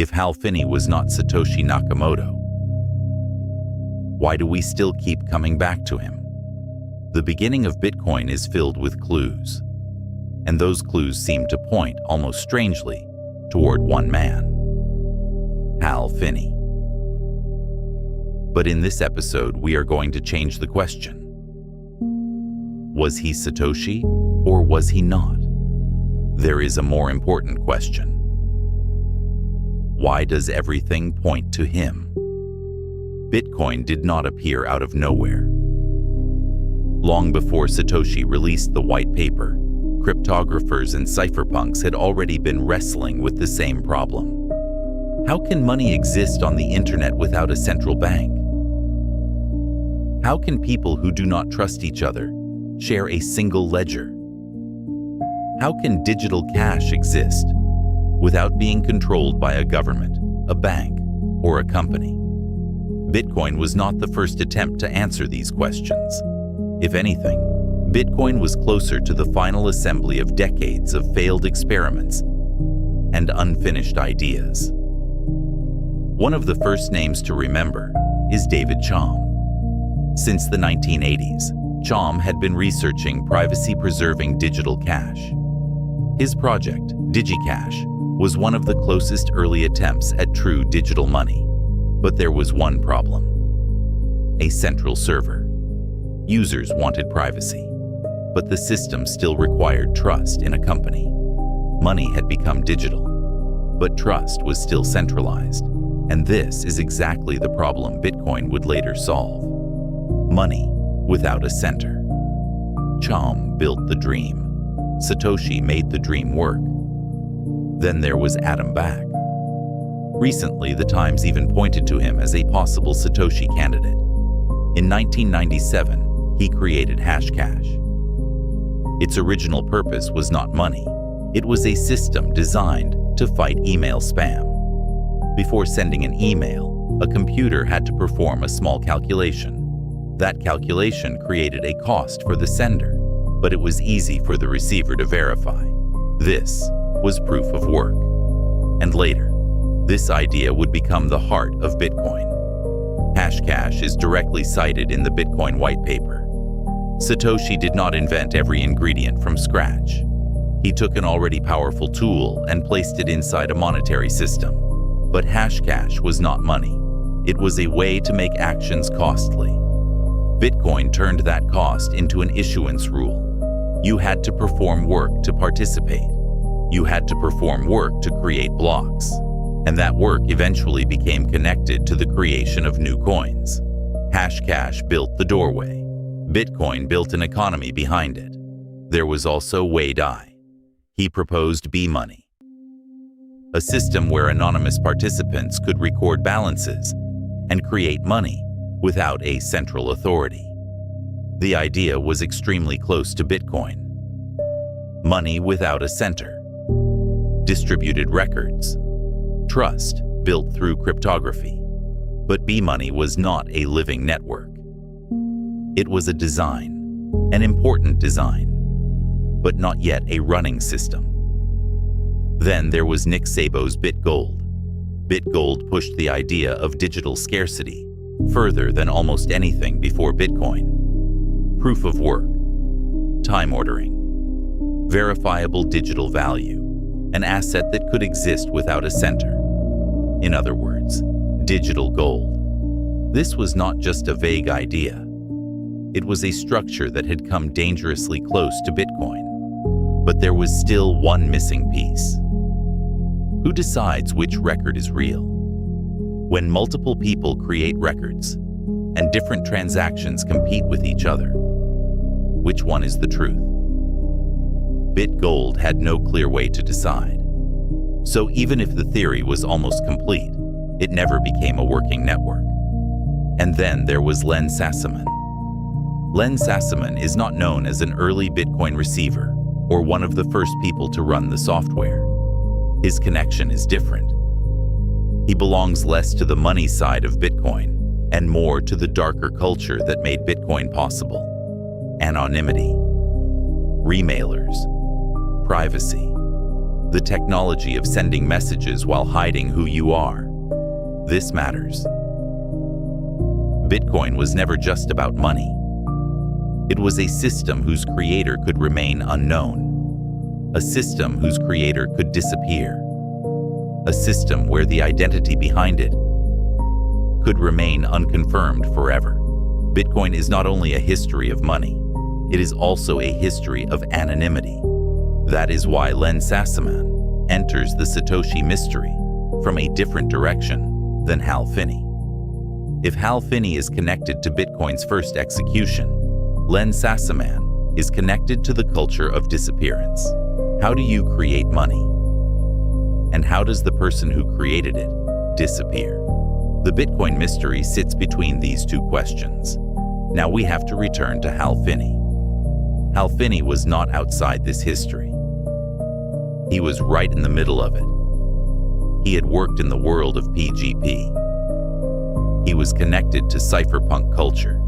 if Hal Finney was not Satoshi Nakamoto? Why do we still keep coming back to him? The beginning of Bitcoin is filled with clues, and those clues seem to point, almost strangely, toward one man, Hal Finney. But in this episode, we are going to change the question. Was he Satoshi, or was he not? There is a more important question. Why does everything point to him? Bitcoin did not appear out of nowhere. Long before Satoshi released the white paper, cryptographers and cypherpunks had already been wrestling with the same problem. How can money exist on the internet without a central bank? How can people who do not trust each other share a single ledger? How can digital cash exist without being controlled by a government, a bank, or a company? Bitcoin was not the first attempt to answer these questions. If anything, Bitcoin was closer to the final assembly of decades of failed experiments and unfinished ideas. One of the first names to remember is David Chaum. Since the 1980s, Chaum had been researching privacy-preserving digital cash. His project, DigiCash, was one of the closest early attempts at true digital money. But there was one problem: a central server. Users wanted privacy, but the system still required trust in a company. Money had become digital, but trust was still centralized, and this is exactly the problem Bitcoin would later solve. Money without a center. Chaum built the dream. Satoshi made the dream work. Then there was Adam Back. Recently, the Times even pointed to him as a possible Satoshi candidate. In 1997, he created Hashcash. Its original purpose was not money. It was a system designed to fight email spam. Before sending an email, a computer had to perform a small calculation. That calculation created a cost for the sender, but it was easy for the receiver to verify. This was proof of work. And later, this idea would become the heart of Bitcoin. Hashcash is directly cited in the Bitcoin white paper. Satoshi did not invent every ingredient from scratch. He took an already powerful tool and placed it inside a monetary system. But Hashcash was not money. It was a way to make actions costly. Bitcoin turned that cost into an issuance rule. You had to perform work to participate. You had to perform work to create blocks. And that work eventually became connected to the creation of new coins. Hashcash built the doorway. Bitcoin built an economy behind it. There was also Wei Dai. He proposed B-money, a system where anonymous participants could record balances and create money without a central authority. The idea was extremely close to Bitcoin. Money without a center. Distributed records. Trust built through cryptography. But B-money was not a living network. It was a design, an important design, but not yet a running system. Then there was Nick Szabo's BitGold. BitGold pushed the idea of digital scarcity further than almost anything before Bitcoin. Proof of work, time ordering, verifiable digital value, an asset that could exist without a center. In other words, digital gold. This was not just a vague idea. It was a structure that had come dangerously close to Bitcoin. But there was still one missing piece. Who decides which record is real? When multiple people create records and different transactions compete with each other, which one is the truth? BitGold had no clear way to decide. So even if the theory was almost complete, it never became a working network. And then there was Len Sassaman. Len Sassaman is not known as an early Bitcoin receiver or one of the first people to run the software. His connection is different. He belongs less to the money side of Bitcoin and more to the darker culture that made Bitcoin possible. Anonymity, remailers, privacy, The technology of sending messages while hiding who you are. This matters. Bitcoin was never just about money. It was a system whose creator could remain unknown. A system whose creator could disappear. A system where the identity behind it could remain unconfirmed forever. Bitcoin is not only a history of money, it is also a history of anonymity. That is why Len Sassaman enters the Satoshi mystery from a different direction than Hal Finney. If Hal Finney is connected to Bitcoin's first execution, Len Sassaman is connected to the culture of disappearance. How do you create money? And how does the person who created it disappear? The Bitcoin mystery sits between these two questions. Now we have to return to Hal Finney. Hal Finney was not outside this history. He was right in the middle of it. He had worked in the world of PGP. He was connected to cypherpunk culture.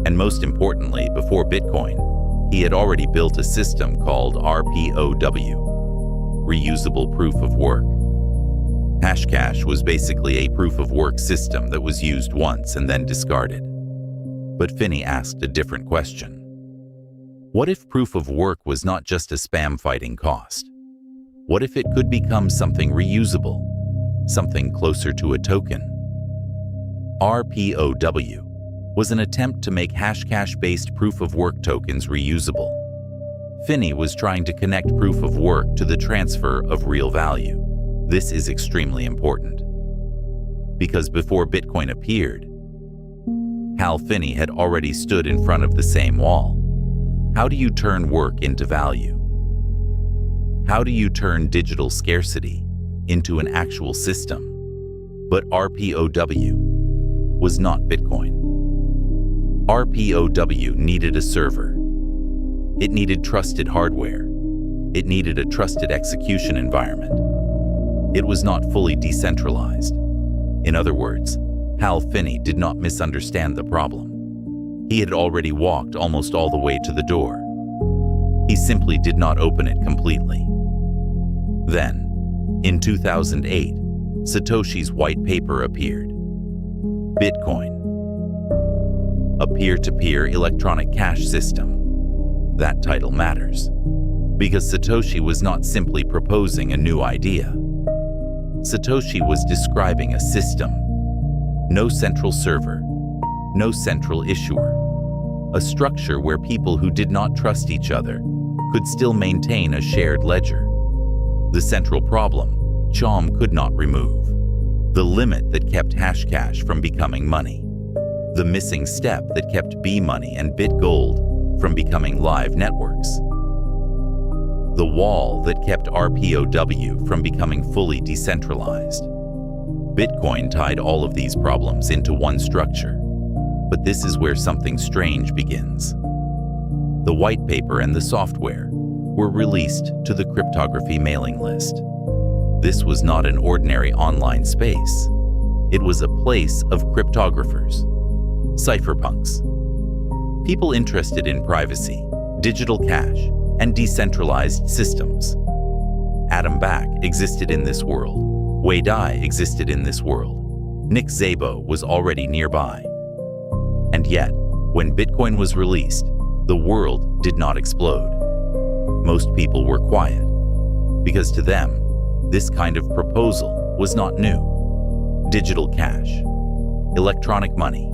And most importantly, before Bitcoin, he had already built a system called RPoW, Reusable Proof of Work. Hashcash was basically a proof of work system that was used once and then discarded. But Finney asked a different question. What if proof of work was not just a spam-fighting cost? What if it could become something reusable, something closer to a token? RPoW was an attempt to make Hashcash-based proof-of-work tokens reusable. Finney was trying to connect proof of work to the transfer of real value. This is extremely important, because before Bitcoin appeared, Hal Finney had already stood in front of the same wall. How do you turn work into value? How do you turn digital scarcity into an actual system? But RPoW was not Bitcoin. RPoW needed a server. It needed trusted hardware. It needed a trusted execution environment. It was not fully decentralized. In other words, Hal Finney did not misunderstand the problem. He had already walked almost all the way to the door. He simply did not open it completely. Then, in 2008, Satoshi's white paper appeared. Bitcoin, a peer-to-peer electronic cash system. That title matters, because Satoshi was not simply proposing a new idea. Satoshi was describing a system. No central server, no central issuer. A structure where people who did not trust each other could still maintain a shared ledger. The central problem, Chaum could not remove. The limit that kept Hashcash from becoming money. The missing step that kept B-Money and BitGold from becoming live networks. The wall that kept RPoW from becoming fully decentralized. Bitcoin tied all of these problems into one structure. But this is where something strange begins. The white paper and the software were released to the cryptography mailing list. This was not an ordinary online space. It was a place of cryptographers, cypherpunks, people interested in privacy, digital cash, and decentralized systems. Adam Back existed in this world. Wei Dai existed in this world. Szabo was already nearby. And yet, when Bitcoin was released, the world did not explode. Most people were quiet, because to them, this kind of proposal was not new. Digital cash, electronic money,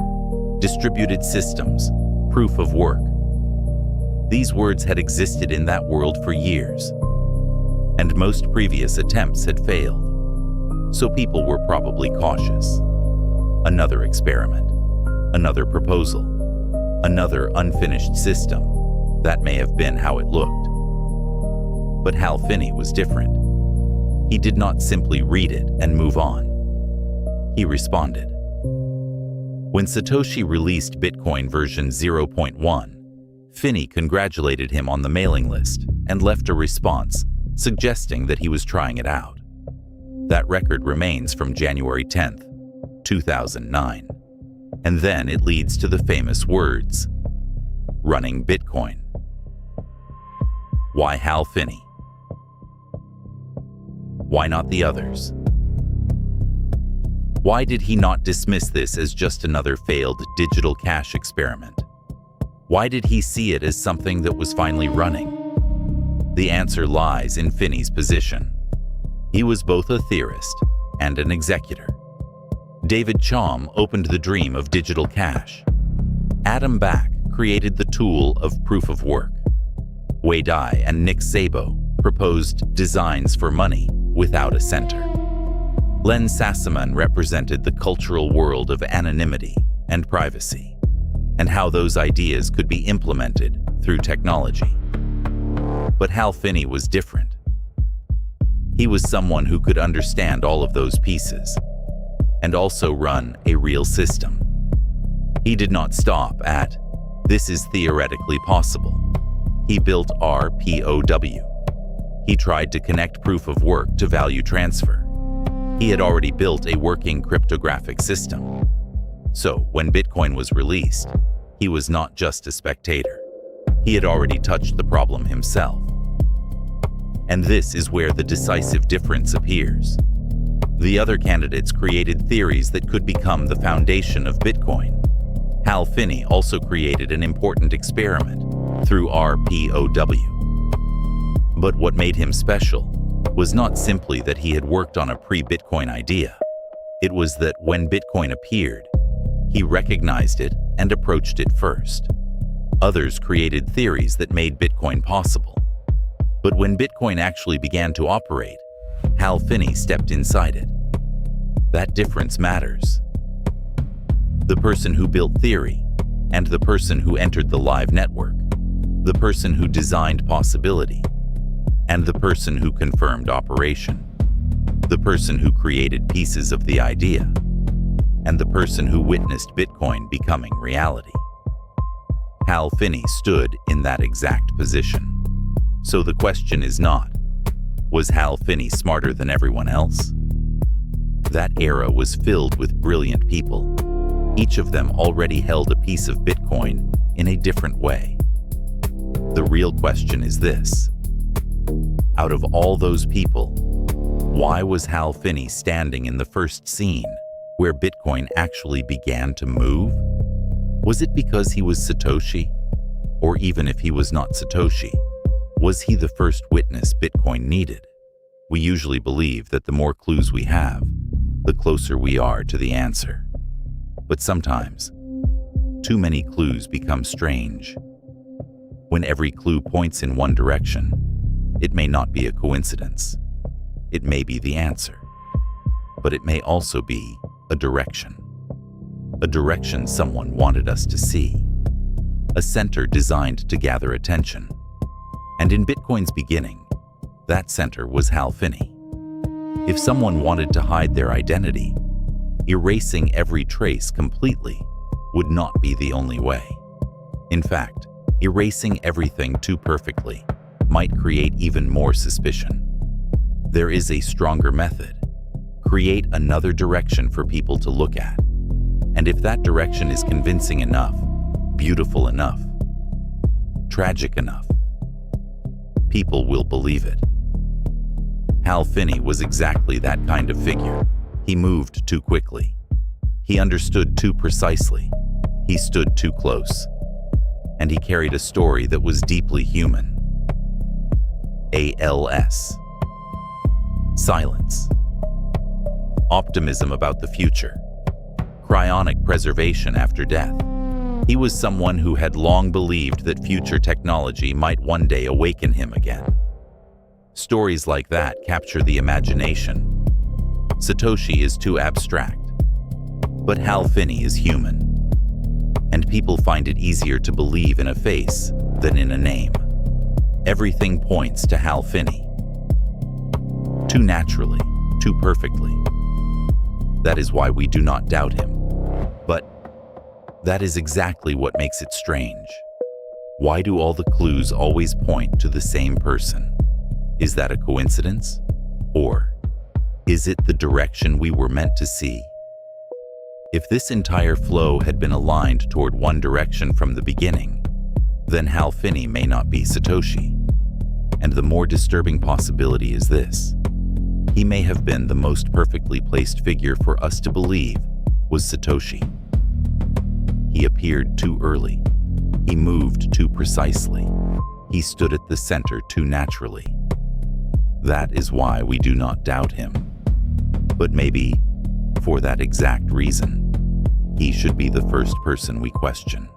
distributed systems, proof of work. These words had existed in that world for years, and most previous attempts had failed. So people were probably cautious. Another experiment, another proposal, another unfinished system. That may have been how it looked. But Hal Finney was different. He did not simply read it and move on. He responded. When Satoshi released Bitcoin version 0.1, Finney congratulated him on the mailing list and left a response suggesting that he was trying it out. That record remains from January 10th, 2009. And then it leads to the famous words, running Bitcoin. Why Hal Finney? Why not the others? Why did he not dismiss this as just another failed digital cash experiment? Why did he see it as something that was finally running? The answer lies in Finney's position. He was both a theorist and an executor. David Chaum opened the dream of digital cash. Adam Back created the tool of proof of work. Wei Dai and Szabo proposed designs for money without a center. Len Sassaman represented the cultural world of anonymity and privacy, and how those ideas could be implemented through technology. But Hal Finney was different. He was someone who could understand all of those pieces and also run a real system. He did not stop at, "This is theoretically possible." He built RPoW. He tried to connect proof of work to value transfer. He had already built a working cryptographic system. So when Bitcoin was released, he was not just a spectator. He had already touched the problem himself. And this is where the decisive difference appears. The other candidates created theories that could become the foundation of Bitcoin. Hal Finney also created an important experiment through RPoW. But what made him special was not simply that he had worked on a pre-Bitcoin idea. It was that when Bitcoin appeared, he recognized it and approached it first. Others created theories that made Bitcoin possible. But when Bitcoin actually began to operate, Hal Finney stepped inside it. That difference matters. The person who built theory and the person who entered the live network, the person who designed possibility, and the person who confirmed operation, the person who created pieces of the idea, and the person who witnessed Bitcoin becoming reality. Hal Finney stood in that exact position. So the question is not, was Hal Finney smarter than everyone else? That era was filled with brilliant people. Each of them already held a piece of Bitcoin in a different way. The real question is this: out of all those people, why was Hal Finney standing in the first scene where Bitcoin actually began to move? Was it because he was Satoshi? Or even if he was not Satoshi, was he the first witness Bitcoin needed? We usually believe that the more clues we have, the closer we are to the answer. But sometimes, too many clues become strange. When every clue points in one direction, it may not be a coincidence. It may be the answer. But it may also be a direction. A direction someone wanted us to see. A center designed to gather attention. And in Bitcoin's beginning, that center was Hal Finney. If someone wanted to hide their identity, erasing every trace completely would not be the only way. In fact, erasing everything too perfectly might create even more suspicion. There is a stronger method. Create another direction for people to look at. And if that direction is convincing enough, beautiful enough, tragic enough, people will believe it. Hal Finney was exactly that kind of figure. He moved too quickly. He understood too precisely. He stood too close. And he carried a story that was deeply human. ALS. Silence. Optimism about the future. Cryonic preservation after death. He was someone who had long believed that future technology might one day awaken him again. Stories like that capture the imagination. Satoshi is too abstract, but Hal Finney is human. And people find it easier to believe in a face than in a name. Everything points to Hal Finney. Too naturally, too perfectly. That is why we do not doubt him. But that is exactly what makes it strange. Why do all the clues always point to the same person? Is that a coincidence? Or is it the direction we were meant to see? If this entire flow had been aligned toward one direction from the beginning, then Hal Finney may not be Satoshi. And the more disturbing possibility is this: He may have been the most perfectly placed figure for us to believe was Satoshi. He appeared too early. He moved too precisely. He stood at the center too naturally. That is why we do not doubt him. But maybe, for that exact reason, he should be the first person we question.